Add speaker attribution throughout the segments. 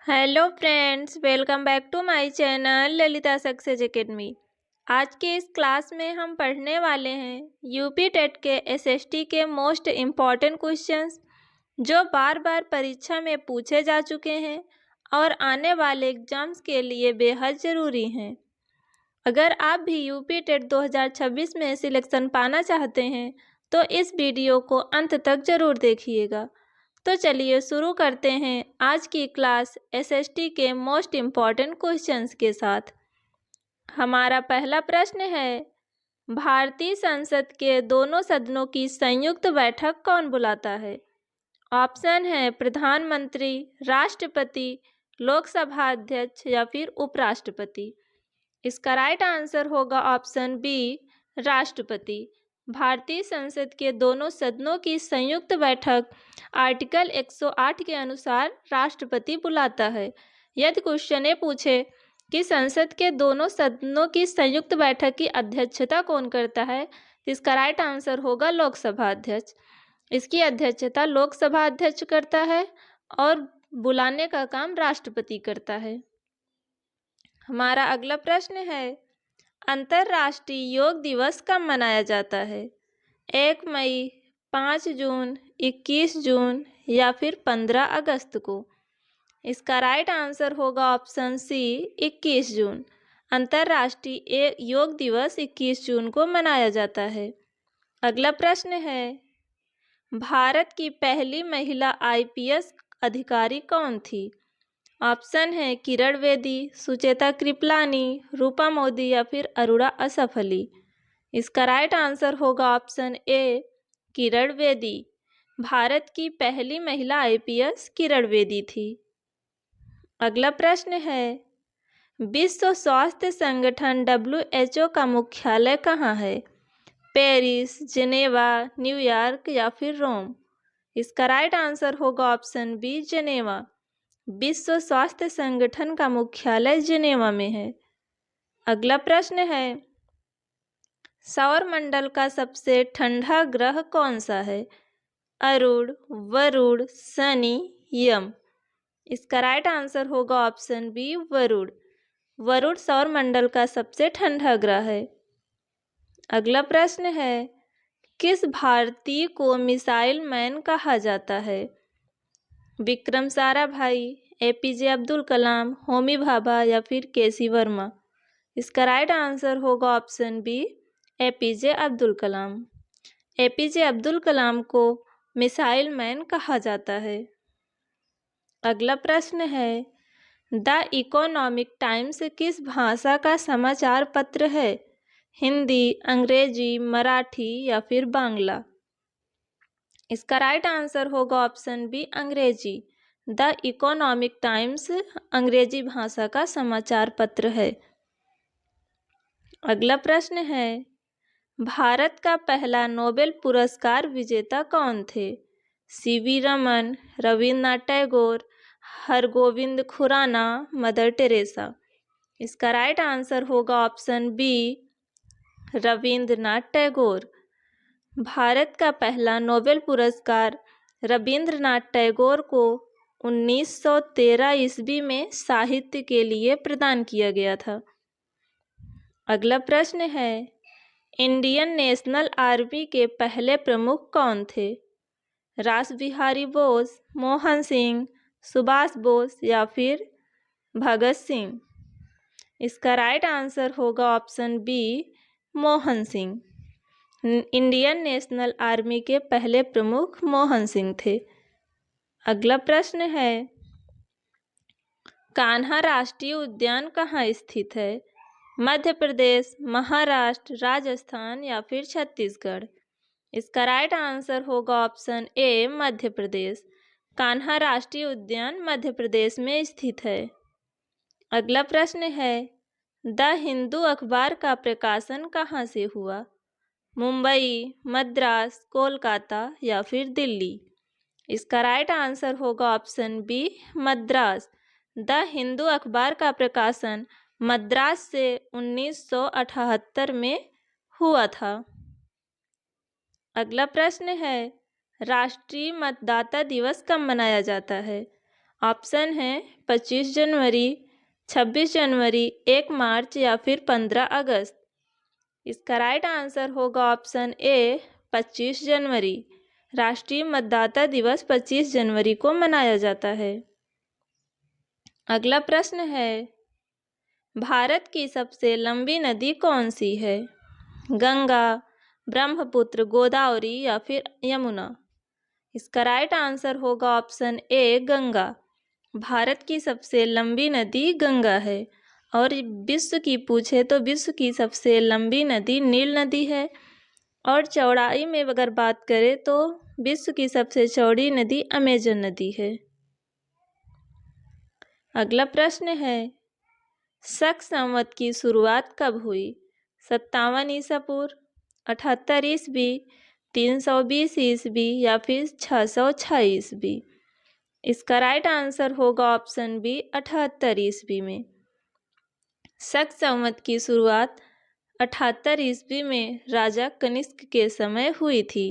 Speaker 1: Hello friends, welcome back to my channel Lalita success academy. आज के इस क्लास में हम पढ़ने वाले हैं यूपी टेट के एसएसटी के मोस्ट इम्पॉर्टेंट क्वेश्चंस जो बार बार परीक्षा में पूछे जा चुके हैं और आने वाले एग्जाम्स के लिए बेहद ज़रूरी हैं। अगर आप भी यूपी टेट 2026 में सिलेक्शन पाना चाहते हैं तो इस वीडियो को अंत तक ज़रूर देखिएगा। तो चलिए शुरू करते हैं आज की क्लास एसएसटी के मोस्ट इम्पॉर्टेंट क्वेश्चंस के साथ। हमारा पहला प्रश्न है, भारतीय संसद के दोनों सदनों की संयुक्त बैठक कौन बुलाता है? ऑप्शन है प्रधानमंत्री, राष्ट्रपति, लोकसभा अध्यक्ष या फिर उपराष्ट्रपति। इसका राइट आंसर होगा ऑप्शन बी, राष्ट्रपति। भारतीय संसद के दोनों सदनों की संयुक्त बैठक आर्टिकल 108 के अनुसार राष्ट्रपति बुलाता है। यदि क्वेश्चन ये पूछे कि संसद के दोनों सदनों की संयुक्त बैठक की अध्यक्षता कौन करता है, तो इसका राइट आंसर होगा लोकसभा अध्यक्ष। इसकी अध्यक्षता लोकसभा अध्यक्ष करता है और बुलाने का काम राष्ट्रपति करता है। हमारा अगला प्रश्न है, अंतर्राष्ट्रीय योग दिवस कब मनाया जाता है? 1 मई, 5 जून, 21 जून या फिर 15 अगस्त को? इसका राइट आंसर होगा ऑप्शन सी, 21 जून। अंतर्राष्ट्रीय योग दिवस 21 जून को मनाया जाता है। अगला प्रश्न है, भारत की पहली महिला आईपीएस अधिकारी कौन थी? ऑप्शन है किरण बेदी, सुचेता कृपलानी, रूपा मोदी या फिर अरोड़ा असफ अली। इसका राइट आंसर होगा ऑप्शन ए, किरण बेदी। भारत की पहली महिला आईपीएस किरण बेदी थी। अगला प्रश्न है, विश्व स्वास्थ्य संगठन WHO का मुख्यालय कहाँ है? पेरिस, जेनेवा, न्यूयॉर्क या फिर रोम? इसका राइट आंसर होगा ऑप्शन बी, जेनेवा। विश्व स्वास्थ्य संगठन का मुख्यालय जेनेवा में है। अगला प्रश्न है, सौर मंडल का सबसे ठंडा ग्रह कौन सा है? अरुण, वरुण, शनि, यम? इसका राइट आंसर होगा ऑप्शन बी, वरुण। वरुण सौर मंडल का सबसे ठंडा ग्रह है। अगला प्रश्न है, किस भारतीय को मिसाइल मैन कहा जाता है? विक्रम साराभाई, एपीजे अब्दुल कलाम, होमी भाभा या फिर केसी वर्मा? इसका राइट आंसर होगा option B, APJ Abdul Kalam. APJ Abdul Kalam को मिसाइल मैन कहा जाता है। अगला प्रश्न है, द इकोनॉमिक टाइम्स किस भाषा का समाचार पत्र है? हिंदी, अंग्रेजी, मराठी या फिर बांग्ला? इसका राइट आंसर होगा ऑप्शन बी, अंग्रेजी। द इकोनॉमिक टाइम्स अंग्रेजी भाषा का समाचार पत्र है। अगला प्रश्न है, भारत का पहला नोबेल पुरस्कार विजेता कौन थे? CV Raman, Rabindranath Tagore, Hargobind Khorana, mother Teresa? इसका राइट आंसर होगा ऑप्शन बी, रविन्द्रनाथ टैगोर। भारत का पहला नोबेल पुरस्कार रविंद्रनाथ टैगोर को 1913 ईस्वी में साहित्य के लिए प्रदान किया गया था। अगला प्रश्न है, इंडियन नेशनल आर्मी के पहले प्रमुख कौन थे? रास बिहारी बोस, मोहन सिंह, सुभाष बोस या फिर भगत सिंह? इसका राइट आंसर होगा option B, Mohan Singh. Indian National Army के पहले प्रमुख मोहन सिंह थे। अगला प्रश्न है, कान्हा राष्ट्रीय उद्यान कहाँ स्थित है? मध्य प्रदेश, महाराष्ट्र, राजस्थान या फिर छत्तीसगढ़? इसका राइट आंसर होगा ऑप्शन ए, मध्य प्रदेश। कान्हा राष्ट्रीय उद्यान मध्य प्रदेश में स्थित है। अगला प्रश्न है, द हिंदू अखबार का प्रकाशन कहाँ से हुआ? मुंबई, मद्रास, कोलकाता या फिर दिल्ली? इसका राइट आंसर होगा option B, Madras. The Hindu अखबार का प्रकाशन मद्रास से 1978 में हुआ था। अगला प्रश्न है, राष्ट्रीय मतदाता दिवस कब मनाया जाता है? ऑप्शन है 25 जनवरी, 26 जनवरी, 1 मार्च या फिर 15 अगस्त। इसका राइट आंसर होगा ऑप्शन ए 25 जनवरी। राष्ट्रीय मतदाता दिवस 25 जनवरी को मनाया जाता है। अगला प्रश्न है, भारत की सबसे लंबी नदी कौन सी है? गंगा, ब्रह्मपुत्र, गोदावरी या फिर यमुना। इसका राइट आंसर होगा ऑप्शन ए गंगा। भारत की सबसे लंबी नदी गंगा है। और विश्व की पूछे तो विश्व की सबसे लंबी नदी नील नदी है। और चौड़ाई में अगर बात करें तो विश्व की सबसे चौड़ी नदी अमेजन नदी है। अगला प्रश्न है, शक संवत की शुरुआत कब हुई? 57 ईसा पूर्व, 78 ईस्वी, 320 ईस्वी या फिर 606 ईस्वी। इसका राइट आंसर होगा ऑप्शन बी 78 ईस्वी में। शक संवत की शुरुआत 78 ईस्वी में राजा कनिष्क के समय हुई थी।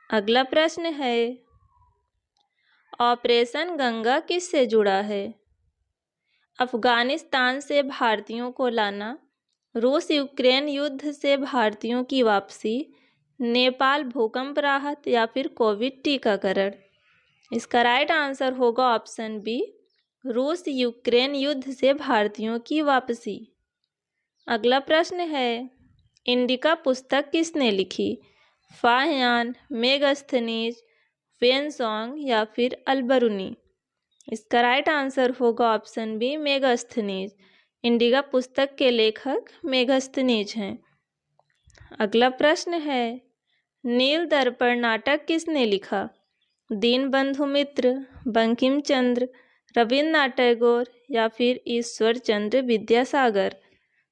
Speaker 1: अगला प्रश्न है, ऑपरेशन गंगा किससे जुड़ा है? अफगानिस्तान से भारतीयों को लाना, रूस यूक्रेन युद्ध से भारतीयों की वापसी, नेपाल भूकंप राहत या फिर कोविड टीकाकरण। इसका राइट आंसर होगा ऑप्शन बी रूस यूक्रेन युद्ध से भारतीयों की वापसी। अगला प्रश्न है, इंडिका पुस्तक किसने लिखी? फाहियान, मेगस्थनीज, वेनसोंग या फिर अलबरूनी। इसका राइट आंसर होगा ऑप्शन बी मेगस्थनीज। इंडिका पुस्तक के लेखक मेगस्थनीज हैं। अगला प्रश्न है, नील दर्पण नाटक किसने लिखा? दीनबंधु मित्र, बंकिम चंद्र, रविन्द्रनाथ टैगोर या फिर ईश्वर चंद्र विद्यासागर।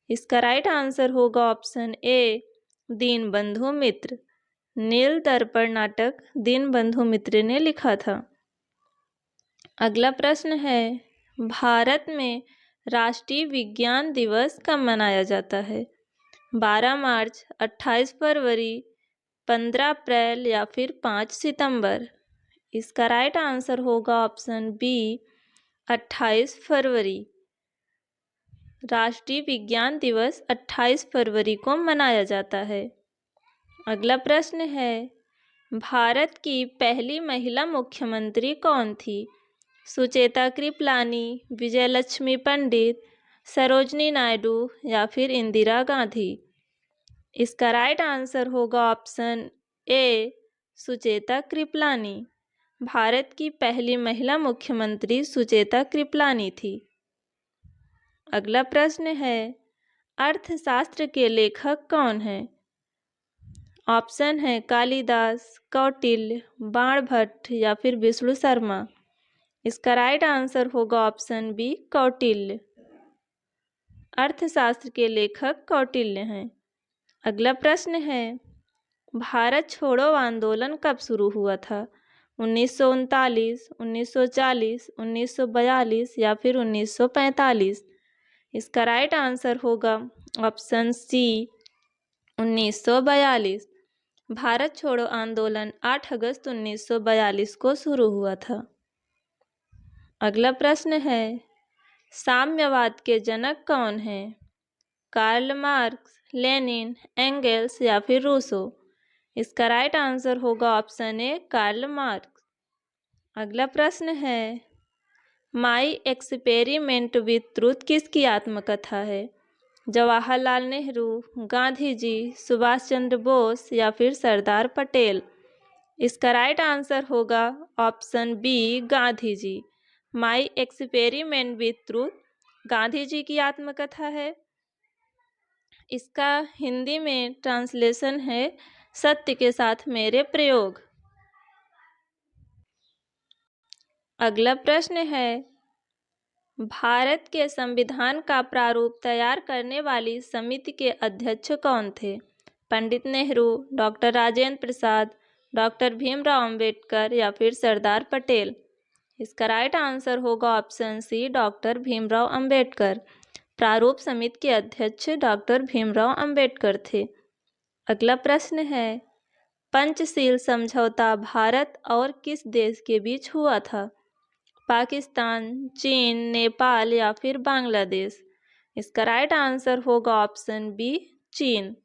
Speaker 1: इसका राइट आंसर होगा ऑप्शन ए दीनबंधु मित्र। नील दर्पण नाटक दीनबंधु मित्र ने लिखा था। अगला प्रश्न है, भारत में राष्ट्रीय विज्ञान दिवस कब मनाया जाता है? 12 मार्च, 28 फरवरी, 15 अप्रैल या फिर 5 सितंबर। इसका राइट आंसर होगा ऑप्शन बी 28 फरवरी। राष्ट्रीय विज्ञान दिवस 28 फरवरी को मनाया जाता है। अगला प्रश्न है, भारत की पहली महिला मुख्यमंत्री कौन थी? सुचेता कृपलानी, विजयलक्ष्मी पंडित, सरोजनी नायडू या फिर इंदिरा गांधी। इसका राइट आंसर होगा ऑप्शन ए सुचेता कृपलानी। भारत की पहली महिला मुख्यमंत्री सुचेता कृपलानी थी। अगला प्रश्न है, अर्थशास्त्र के लेखक कौन हैं? ऑप्शन है कालिदास, कौटिल्य, बाणभट्ट या फिर विष्णु शर्मा। इसका राइट आंसर होगा ऑप्शन बी कौटिल्य। अर्थशास्त्र के लेखक कौटिल्य हैं। अगला प्रश्न है, भारत छोड़ो आंदोलन कब शुरू हुआ था? 1939, 1940, 1942 या फिर 1945। इसका राइट आंसर होगा ऑप्शन सी 1942। भारत छोड़ो आंदोलन 8 अगस्त 1942 को शुरू हुआ था। अगला प्रश्न है, साम्यवाद के जनक कौन हैं? कार्ल मार्क्स, लेनिन, एंगेल्स या फिर रूसो। इसका राइट आंसर होगा ऑप्शन ए कार्ल मार्क्स। अगला प्रश्न है, माई एक्सपेरिमेंट विथ ट्रूथ किसकी आत्मकथा है? जवाहरलाल नेहरू, गांधी जी, सुभाष चंद्र बोस या फिर सरदार पटेल। इसका राइट आंसर होगा option B Gandhi ji. My experiment with truth Gandhi ji की आत्मकथा है। इसका हिंदी में ट्रांसलेशन है सत्य के साथ मेरे प्रयोग। अगला प्रश्न है, भारत के संविधान का प्रारूप तैयार करने वाली समिति के अध्यक्ष कौन थे? पंडित नेहरू, डॉक्टर राजेंद्र प्रसाद, डॉक्टर भीमराव अंबेडकर या फिर सरदार पटेल। इसका राइट आंसर होगा option C doctor Bhimrao Ambedkar. प्रारूप समिति के अध्यक्ष डॉक्टर भीमराव अंबेडकर थे। अगला प्रश्न है, पंचशील समझौता भारत और किस देश के बीच हुआ था? पाकिस्तान, चीन, नेपाल या फिर बांग्लादेश। इसका राइट आंसर होगा ऑप्शन बी, चीन।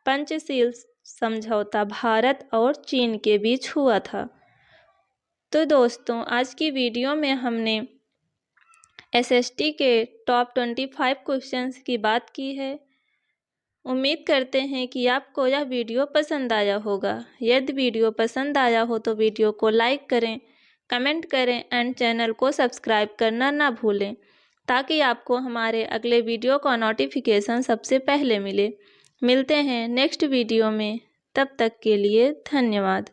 Speaker 1: पंचशील समझौता भारत और चीन के बीच हुआ था। तो दोस्तों, आज की वीडियो में हमने एसएसटी के टॉप 25 क्वेश्चंस की बात की है। उम्मीद करते हैं कि आपको यह वीडियो पसंद आया होगा। यदि वीडियो पसंद आया हो तो वीडियो को लाइक करें, कमेंट करें एंड चैनल को सब्सक्राइब करना ना भूलें, ताकि आपको हमारे अगले वीडियो का नोटिफिकेशन सबसे पहले मिले। मिलते हैं नेक्स्ट वीडियो में, तब तक के लिए धन्यवाद।